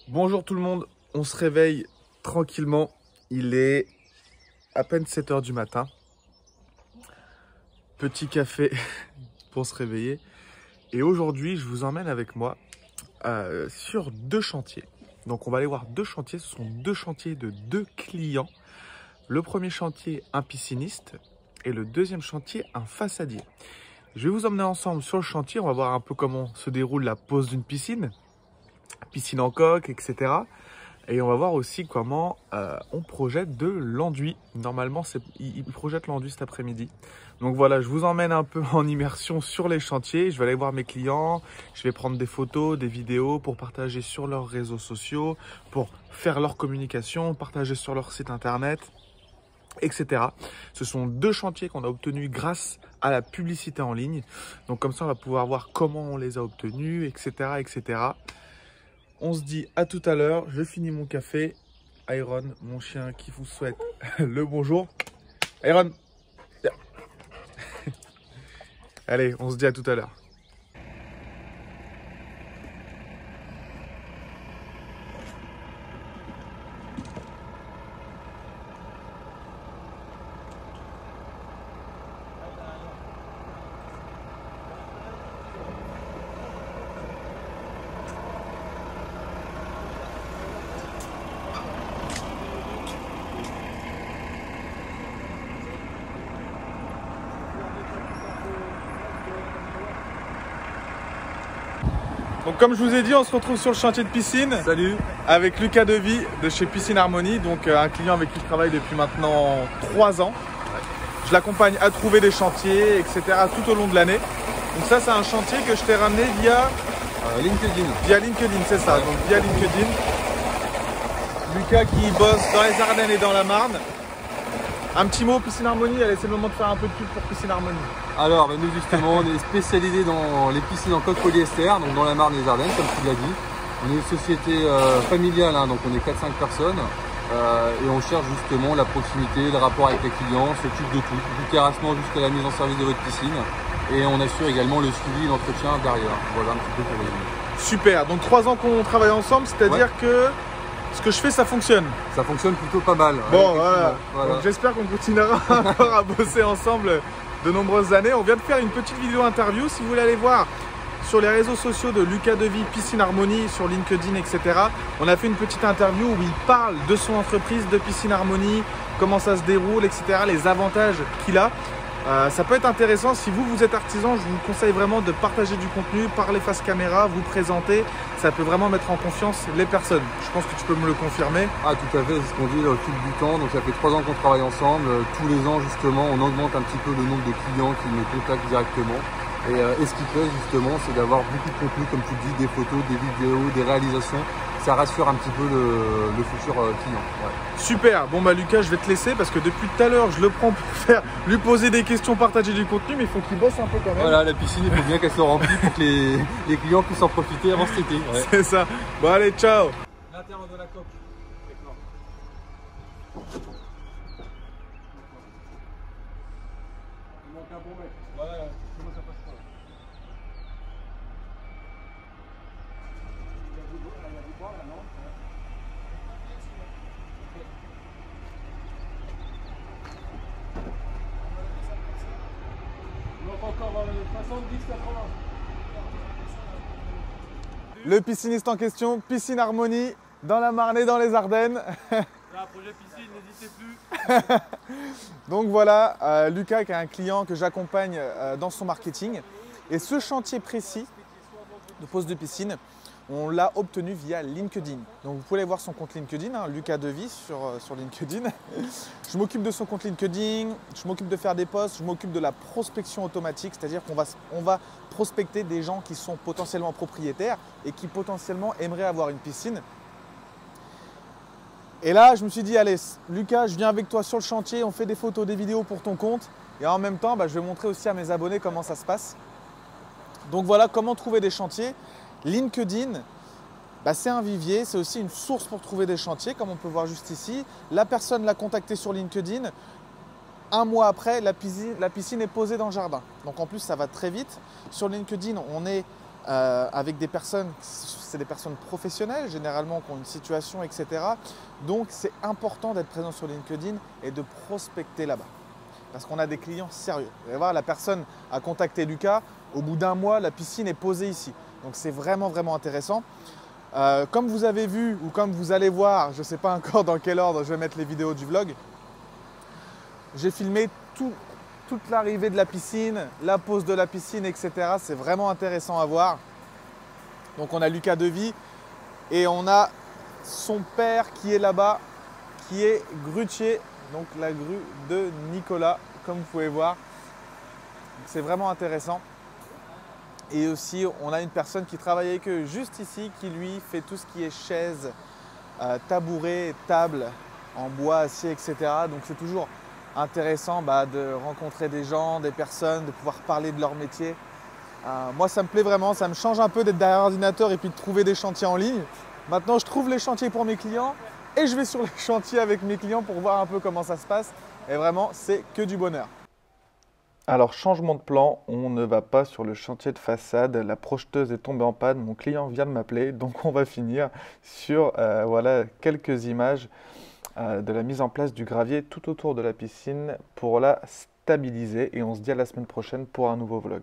Bonjour tout le monde, on se réveille tranquillement, il est à peine 7 h du matin. Petit café pour se réveiller. Et aujourd'hui, je vous emmène avec moi sur deux chantiers. Donc on va aller voir deux chantiers, ce sont deux chantiers de deux clients. Le premier chantier, un pisciniste, et le deuxième chantier, un façadier. Je vais vous emmener ensemble sur le chantier, on va voir un peu comment se déroule la pose d'une piscine en coque, etc. Et on va voir aussi comment on projette de l'enduit. Normalement, ils projettent l'enduit cet après-midi. Donc voilà, je vous emmène un peu en immersion sur les chantiers. Je vais aller voir mes clients, je vais prendre des photos, des vidéos pour partager sur leurs réseaux sociaux, pour faire leur communication, partager sur leur site internet, etc. Ce sont deux chantiers qu'on a obtenus grâce à la publicité en ligne. Donc comme ça, on va pouvoir voir comment on les a obtenus, etc., etc. On se dit à tout à l'heure. Je finis mon café. Iron, mon chien qui vous souhaite le bonjour. Iron. Allez, on se dit à tout à l'heure. Donc comme je vous ai dit, on se retrouve sur le chantier de piscine. Salut. Avec Lucas Devy de chez Piscine Harmonie, donc un client avec qui je travaille depuis maintenant 3 ans. Ouais. Je l'accompagne à trouver des chantiers, etc. tout au long de l'année. Donc ça, c'est un chantier que je t'ai ramené via LinkedIn. Via LinkedIn, c'est ça. Ouais. Donc via LinkedIn. Lucas qui bosse dans les Ardennes et dans la Marne. Un petit mot, Piscine Harmonie, allez, c'est le moment de faire un peu de pub pour Piscine Harmonie. Alors, nous justement, on est spécialisé dans les piscines en coque polyester, donc dans la Marne et les Ardennes, comme tu l'as dit. On est une société familiale, hein, donc on est 4-5 personnes. Et on cherche justement la proximité, le rapport avec les clients, on s'occupe de tout, du terrassement jusqu'à la mise en service de votre piscine. Et on assure également le suivi et l'entretien derrière. Voilà un petit peu pour résumer. Super, donc 3 ans qu'on travaille ensemble, c'est-à-dire que ce que je fais, ça fonctionne. Ça fonctionne plutôt pas mal. Bon, Ouais, voilà. Donc j'espère qu'on continuera encore à bosser ensemble de nombreuses années. On vient de faire une petite vidéo interview. Si vous voulez aller voir sur les réseaux sociaux de Lucas Devy, Piscine Harmonie, sur LinkedIn, etc. On a fait une petite interview où il parle de son entreprise de Piscine Harmonie, comment ça se déroule, etc. Les avantages qu'il a. Ça peut être intéressant. Si vous êtes artisan, je vous conseille vraiment de partager du contenu, parler face caméra, vous présenter. Ça peut vraiment mettre en confiance les personnes. Je pense que tu peux me le confirmer. Ah, tout à fait, c'est ce qu'on dit au fil du temps. Donc ça fait 3 ans qu'on travaille ensemble. Tous les ans, justement, on augmente un petit peu le nombre de clients qui nous contactent directement. Et ce qui plaît, justement, c'est d'avoir beaucoup de contenu, comme tu dis, des photos, des vidéos, des réalisations. Ça rassure un petit peu le futur client. Ouais. Super. Bon bah Lucas, je vais te laisser parce que depuis tout à l'heure, je le prends pour lui poser des questions, partager du contenu, mais il faut qu'il bosse un peu quand même. Voilà, la piscine, il faut bien qu'elle soit remplie pour que les clients puissent en profiter avant cet été. Ouais. C'est ça. Bon allez, ciao. L'intérieur de la coque. D'accord. Il manque un bon mètre. Voilà, comment ça passe pas là. Il y a du bois là, non? Il manque encore 70-80. Le pisciniste en question, Piscine Harmonie, dans la Marne et dans les Ardennes. Là, projet piscine, n'hésitez plus. Donc voilà, Lucas qui est un client que j'accompagne dans son marketing. Et ce chantier précis de pose de piscine, on l'a obtenu via LinkedIn. Donc vous pouvez aller voir son compte LinkedIn, hein, Lucas Devy sur LinkedIn. Je m'occupe de son compte LinkedIn, je m'occupe de faire des posts, je m'occupe de la prospection automatique, c'est-à-dire qu'on va prospecter des gens qui sont potentiellement propriétaires et qui potentiellement aimeraient avoir une piscine. Et là, je me suis dit, allez, Lucas, je viens avec toi sur le chantier, on fait des photos, des vidéos pour ton compte. Et en même temps, je vais montrer aussi à mes abonnés comment ça se passe. Donc voilà, comment trouver des chantiers. LinkedIn, c'est un vivier, c'est aussi une source pour trouver des chantiers, comme on peut voir juste ici. La personne l'a contacté sur LinkedIn. Un mois après, la piscine est posée dans le jardin. Donc en plus, ça va très vite. Sur LinkedIn, on est avec des personnes, c'est des personnes professionnelles généralement qui ont une situation, etc. Donc c'est important d'être présent sur LinkedIn et de prospecter là-bas. Parce qu'on a des clients sérieux. Vous allez voir, la personne a contacté Lucas, au bout d'un mois, la piscine est posée ici. Donc c'est vraiment, vraiment intéressant. Comme vous avez vu ou comme vous allez voir, je ne sais pas encore dans quel ordre je vais mettre les vidéos du vlog, j'ai filmé toute l'arrivée de la piscine, la pose de la piscine, etc. C'est vraiment intéressant à voir. Donc on a Lucas Devy et on a son père qui est là-bas, qui est grutier, donc la grue de Nicolas, comme vous pouvez voir. C'est vraiment intéressant. Et aussi, on a une personne qui travaille avec eux juste ici, qui lui fait tout ce qui est chaises, tabourets, tables en bois, acier, etc. Donc c'est toujours intéressant de rencontrer des gens, des personnes, de pouvoir parler de leur métier. Moi, ça me plaît vraiment, ça me change un peu d'être derrière l'ordinateur et puis de trouver des chantiers en ligne. Maintenant, je trouve les chantiers pour mes clients et je vais sur les chantiers avec mes clients pour voir un peu comment ça se passe. Et vraiment, c'est que du bonheur. Alors, changement de plan, on ne va pas sur le chantier de façade, la projeteuse est tombée en panne, mon client vient de m'appeler, donc on va finir sur voilà, quelques images de la mise en place du gravier tout autour de la piscine pour la stabiliser et on se dit à la semaine prochaine pour un nouveau vlog.